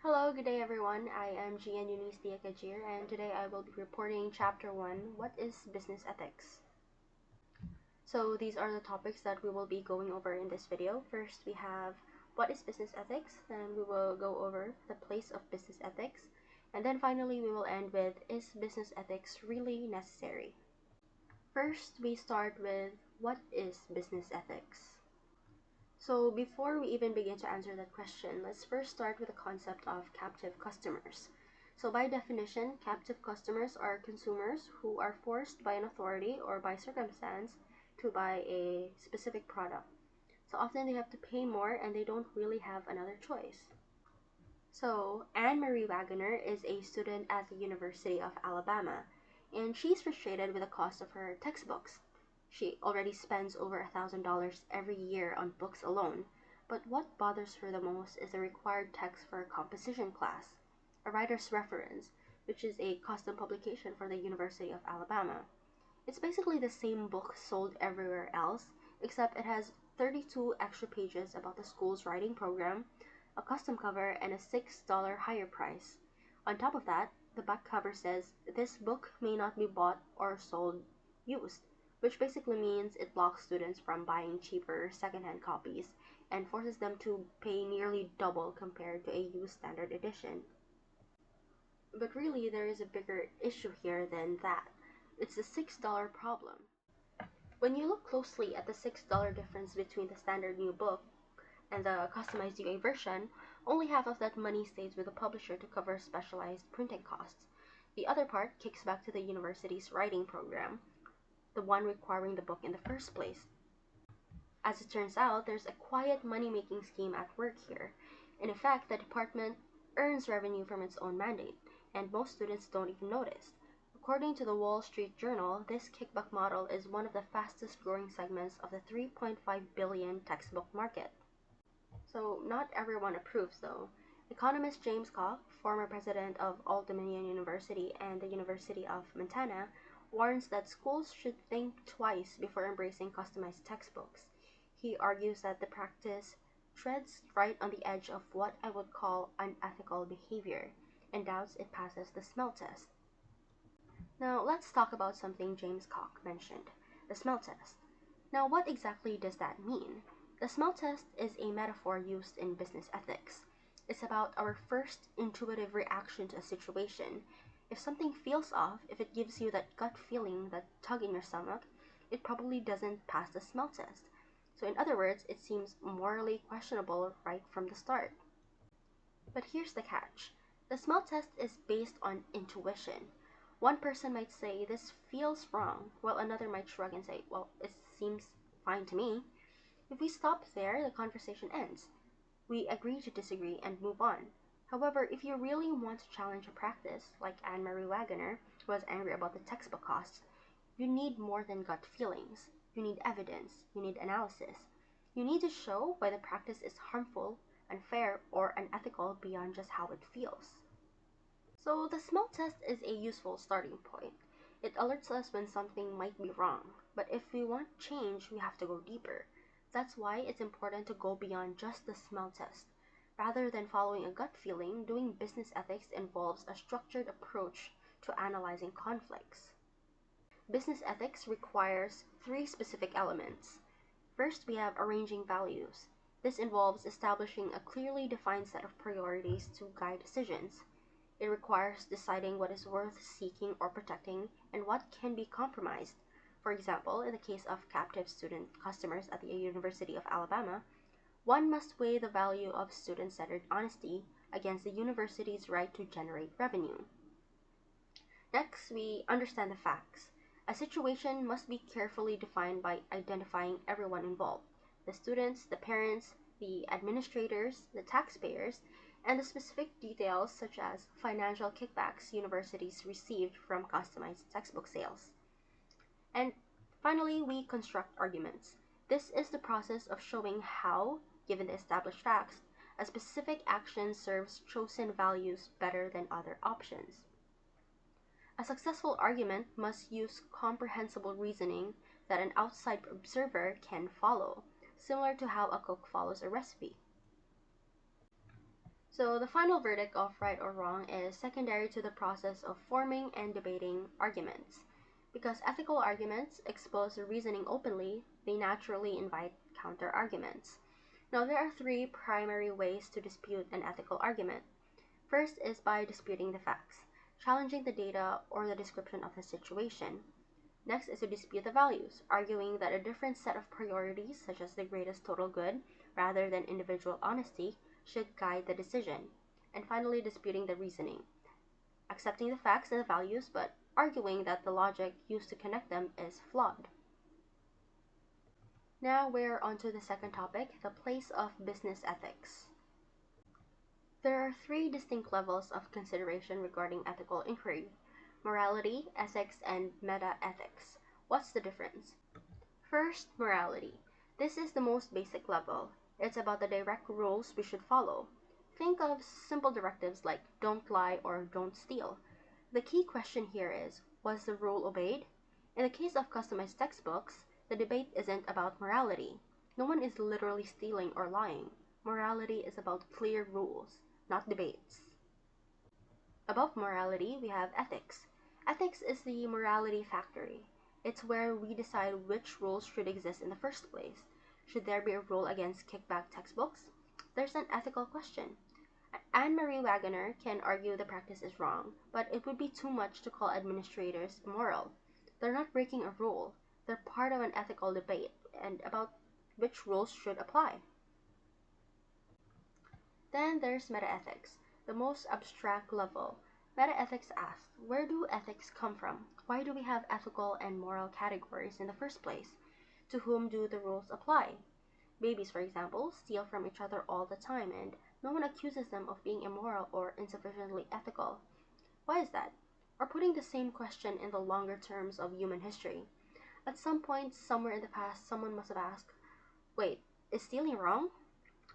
Hello, good day everyone. I am Jianne Agadier and today I will be reporting Chapter 1, What is Business Ethics? So these are the topics that we will be going over in this video. First, we have what is business ethics, then we will go over the place of business ethics, and then finally we will end with, is business ethics really necessary? First, we start with what is business ethics? So before we even begin to answer that question, let's first start with the concept of captive customers. So by definition, captive customers are consumers who are forced by an authority or by circumstance to buy a specific product. So often they have to pay more and they don't really have another choice. So Anne-Marie Waggoner is a student at the University of Alabama, and she's frustrated with the cost of her textbooks. She already spends over $1,000 every year on books alone, but what bothers her the most is the required text for a composition class, a writer's reference, which is a custom publication for the University of Alabama. It's basically the same book sold everywhere else, except it has 32 extra pages about the school's writing program, a custom cover, and a $6 higher price. On top of that, the back cover says, "This book may not be bought or sold used," which basically means it blocks students from buying cheaper secondhand copies and forces them to pay nearly double compared to a used standard edition. But really, there is a bigger issue here than that. It's the $6 problem. When you look closely at the $6 difference between the standard new book and the customized UA version, only half of that money stays with the publisher to cover specialized printing costs. The other part kicks back to the university's writing program, the one requiring the book in the first place. As it turns out, there's a quiet money-making scheme at work here. In effect, the department earns revenue from its own mandate, and most students don't even notice. According to the Wall Street Journal, this kickback model is one of the fastest growing segments of the $3.5 billion textbook market. So not everyone approves though. Economist James Koch, former president of Old Dominion University and the University of Montana, warns that schools should think twice before embracing customized textbooks. He argues that the practice treads right on the edge of what I would call unethical behavior, and doubts it passes the smell test. Now let's talk about something James Koch mentioned, the smell test. Now what exactly does that mean? The smell test is a metaphor used in business ethics. It's about our first intuitive reaction to a situation. If something feels off, if it gives you that gut feeling, that tug in your stomach, it probably doesn't pass the smell test. So in other words, it seems morally questionable right from the start. But here's the catch. The smell test is based on intuition. One person might say this feels wrong, while another might shrug and say, well, it seems fine to me. If we stop there, the conversation ends. We agree to disagree and move on. However, if you really want to challenge a practice, like Anne-Marie Waggoner, who was angry about the textbook costs, you need more than gut feelings. You need evidence. You need analysis. You need to show why the practice is harmful, unfair, or unethical beyond just how it feels. So the smell test is a useful starting point. It alerts us when something might be wrong, but if we want change, we have to go deeper. That's why it's important to go beyond just the smell test. Rather than following a gut feeling, doing business ethics involves a structured approach to analyzing conflicts. Business ethics requires three specific elements. First, we have arranging values. This involves establishing a clearly defined set of priorities to guide decisions. It requires deciding what is worth seeking or protecting and what can be compromised. For example, in the case of captive student customers at the University of Alabama, one must weigh the value of student-centered honesty against the university's right to generate revenue. Next, we understand the facts. A situation must be carefully defined by identifying everyone involved: the students, the parents, the administrators, the taxpayers, and the specific details such as financial kickbacks universities received from customized textbook sales. And finally, we construct arguments. This is the process of showing how, given the established facts, a specific action serves chosen values better than other options. A successful argument must use comprehensible reasoning that an outside observer can follow, similar to how a cook follows a recipe. So the final verdict of right or wrong is secondary to the process of forming and debating arguments. Because ethical arguments expose the reasoning openly, they naturally invite counter-arguments. Now there are three primary ways to dispute an ethical argument. First is by disputing the facts, challenging the data or the description of the situation. Next is to dispute the values, arguing that a different set of priorities, such as the greatest total good, rather than individual honesty, should guide the decision. And finally, disputing the reasoning, accepting the facts and the values, but arguing that the logic used to connect them is flawed. Now we're on to the second topic, the place of business ethics. There are three distinct levels of consideration regarding ethical inquiry: morality, ethics, and meta-ethics. What's the difference? First, morality. This is the most basic level. It's about the direct rules we should follow. Think of simple directives like don't lie or don't steal. The key question here is, was the rule obeyed? In the case of customized textbooks, the debate isn't about morality. No one is literally stealing or lying. Morality is about clear rules, not debates. Above morality, we have ethics. Ethics is the morality factory. It's where we decide which rules should exist in the first place. Should there be a rule against kickback textbooks? There's an ethical question. Anne-Marie Wagner can argue the practice is wrong, but it would be too much to call administrators immoral. They're not breaking a rule. They're part of an ethical debate and about which rules should apply. Then there's metaethics, the most abstract level. Metaethics asks, where do ethics come from? Why do we have ethical and moral categories in the first place? To whom do the rules apply? Babies, for example, steal from each other all the time, and no one accuses them of being immoral or insufficiently ethical. Why is that? Or putting the same question in the longer terms of human history. At some point, somewhere in the past, someone must have asked, wait, is stealing wrong?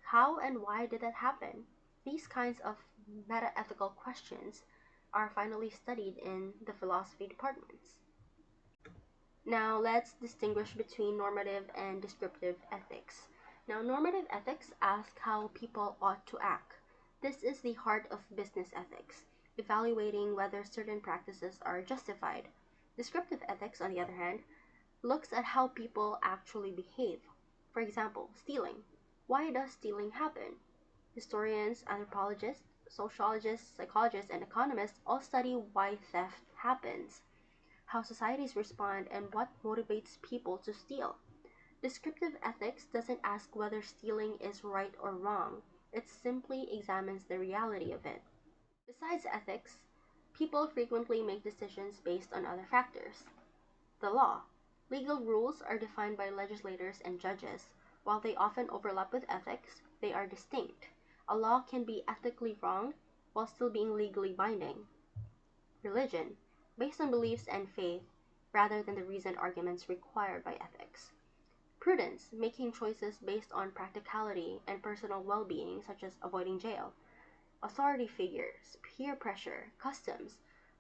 How and why did that happen? These kinds of meta-ethical questions are finally studied in the philosophy departments. Now let's distinguish between normative and descriptive ethics. Now normative ethics ask how people ought to act. This is the heart of business ethics, evaluating whether certain practices are justified. Descriptive ethics, on the other hand, looks at how people actually behave. For example, stealing. Why does stealing happen? Historians, anthropologists, sociologists, psychologists, and economists all study why theft happens, how societies respond, and what motivates people to steal. Descriptive ethics doesn't ask whether stealing is right or wrong, it simply examines the reality of it. Besides ethics, people frequently make decisions based on other factors. The law. Legal rules are defined by legislators and judges. While they often overlap with ethics, they are distinct. A law can be ethically wrong while still being legally binding. Religion, based on beliefs and faith rather than the reasoned arguments required by ethics. Prudence, making choices based on practicality and personal well-being, such as avoiding jail. Authority figures, peer pressure, customs,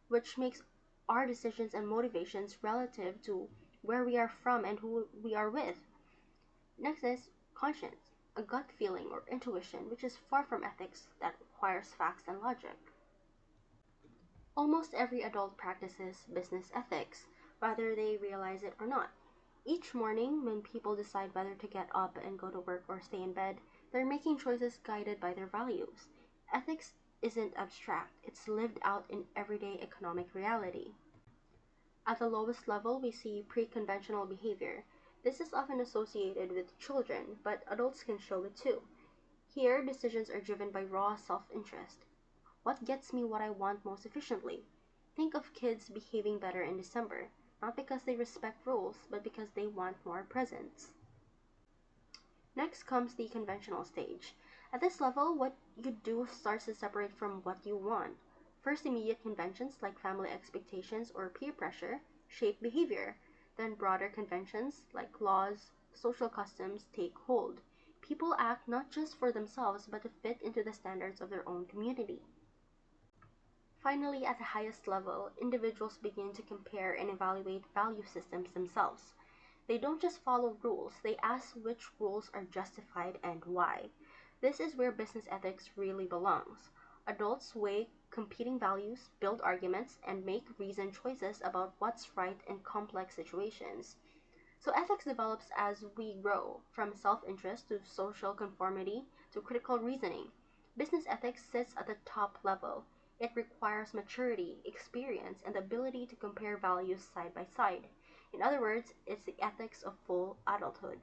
which makes our decisions and motivations relative to where we are from and who we are with. Next is conscience, a gut feeling or intuition, which is far from ethics that requires facts and logic. Almost every adult practices business ethics, whether they realize it or not. Each morning, when people decide whether to get up and go to work or stay in bed, they're making choices guided by their values. Ethics isn't abstract, it's lived out in everyday economic reality. At the lowest level, we see pre-conventional behavior. This is often associated with children, but adults can show it too. Here, decisions are driven by raw self-interest. What gets me what I want most efficiently? Think of kids behaving better in December, not because they respect rules, but because they want more presents. Next comes the conventional stage. At this level, what you do starts to separate from what you want. First, immediate conventions like family expectations or peer pressure shape behavior. Then broader conventions like laws, social customs take hold. People act not just for themselves, but to fit into the standards of their own community. Finally, at the highest level, individuals begin to compare and evaluate value systems themselves. They don't just follow rules, they ask which rules are justified and why. This is where business ethics really belongs. Adults weigh competing values, build arguments, and make reasoned choices about what's right in complex situations. So ethics develops as we grow, from self-interest to social conformity to critical reasoning. Business ethics sits at the top level. It requires maturity, experience, and the ability to compare values side by side. In other words, it's the ethics of full adulthood.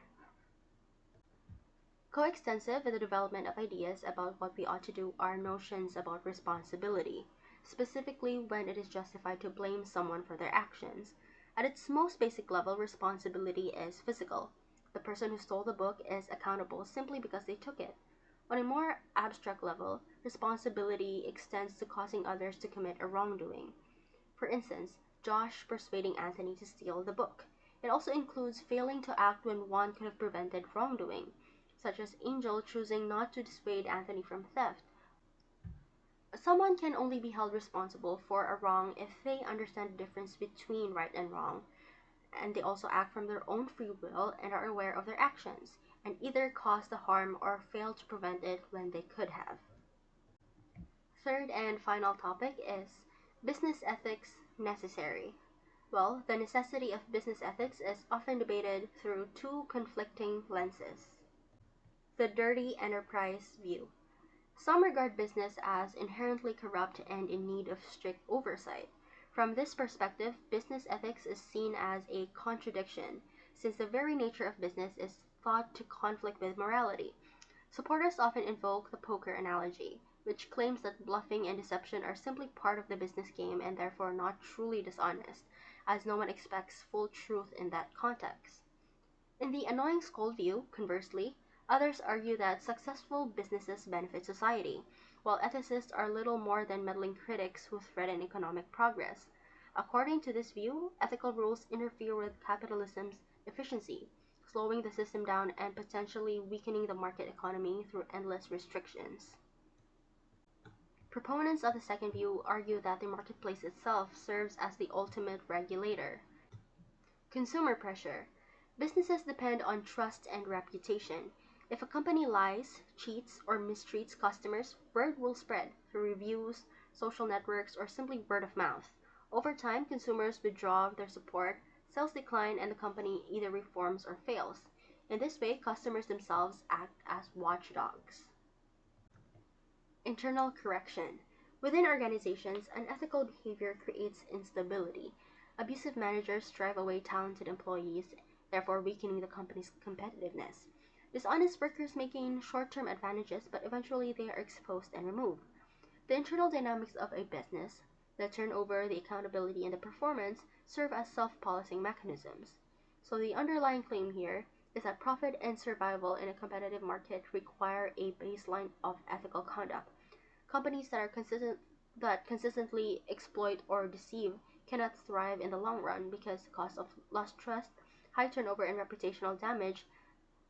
Coextensive with the development of ideas about what we ought to do are notions about responsibility, specifically when it is justified to blame someone for their actions. At its most basic level, responsibility is physical. The person who stole the book is accountable simply because they took it. On a more abstract level, responsibility extends to causing others to commit a wrongdoing. For instance, Josh persuading Anthony to steal the book. It also includes failing to act when one could have prevented wrongdoing, such as Angel choosing not to dissuade Anthony from theft. Someone can only be held responsible for a wrong if they understand the difference between right and wrong, and they also act from their own free will and are aware of their actions, and either cause the harm or fail to prevent it when they could have. Third and final topic is business ethics necessary. Well, the necessity of business ethics is often debated through two conflicting lenses. The dirty enterprise view. Some regard business as inherently corrupt and in need of strict oversight. From this perspective, business ethics is seen as a contradiction, since the very nature of business is thought to conflict with morality. Supporters often invoke the poker analogy, which claims that bluffing and deception are simply part of the business game and therefore not truly dishonest, as no one expects full truth in that context. In the annoying scold view, conversely, others argue that successful businesses benefit society, while ethicists are little more than meddling critics who threaten economic progress. According to this view, ethical rules interfere with capitalism's efficiency, slowing the system down and potentially weakening the market economy through endless restrictions. Proponents of the second view argue that the marketplace itself serves as the ultimate regulator. Consumer pressure. Businesses depend on trust and reputation. If a company lies, cheats, or mistreats customers, word will spread through reviews, social networks, or simply word of mouth. Over time, consumers withdraw their support, sales decline, and the company either reforms or fails. In this way, customers themselves act as watchdogs. Internal correction. Within organizations, unethical behavior creates instability. Abusive managers drive away talented employees, therefore weakening the company's competitiveness. Dishonest workers may gain short-term advantages, but eventually they are exposed and removed. The internal dynamics of a business, the turnover, the accountability, and the performance serve as self-policing mechanisms. So the underlying claim here is that profit and survival in a competitive market require a baseline of ethical conduct. Companies that consistently exploit or deceive cannot thrive in the long run because the cost of lost trust, high turnover, and reputational damage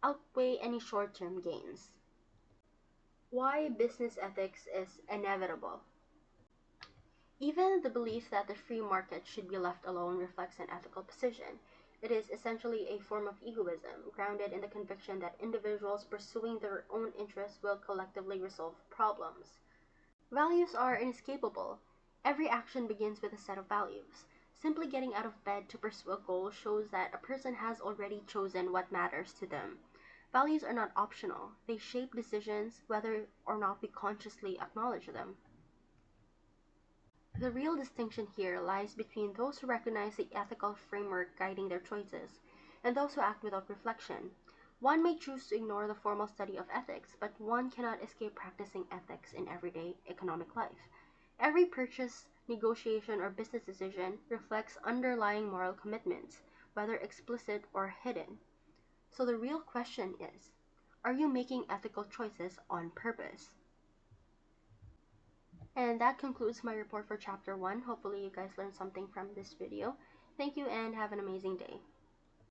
outweigh any short-term gains. Why business ethics is inevitable. Even the belief that the free market should be left alone reflects an ethical position. It is essentially a form of egoism, grounded in the conviction that individuals pursuing their own interests will collectively resolve problems. Values are inescapable. Every action begins with a set of values. Simply getting out of bed to pursue a goal shows that a person has already chosen what matters to them. Values are not optional. They shape decisions whether or not we consciously acknowledge them. The real distinction here lies between those who recognize the ethical framework guiding their choices and those who act without reflection. One may choose to ignore the formal study of ethics, but one cannot escape practicing ethics in everyday economic life. Every purchase, negotiation, or business decision reflects underlying moral commitments, whether explicit or hidden. So the real question is, are you making ethical choices on purpose? And that concludes my report for chapter 1. Hopefully you guys learned something from this video. Thank you and have an amazing day.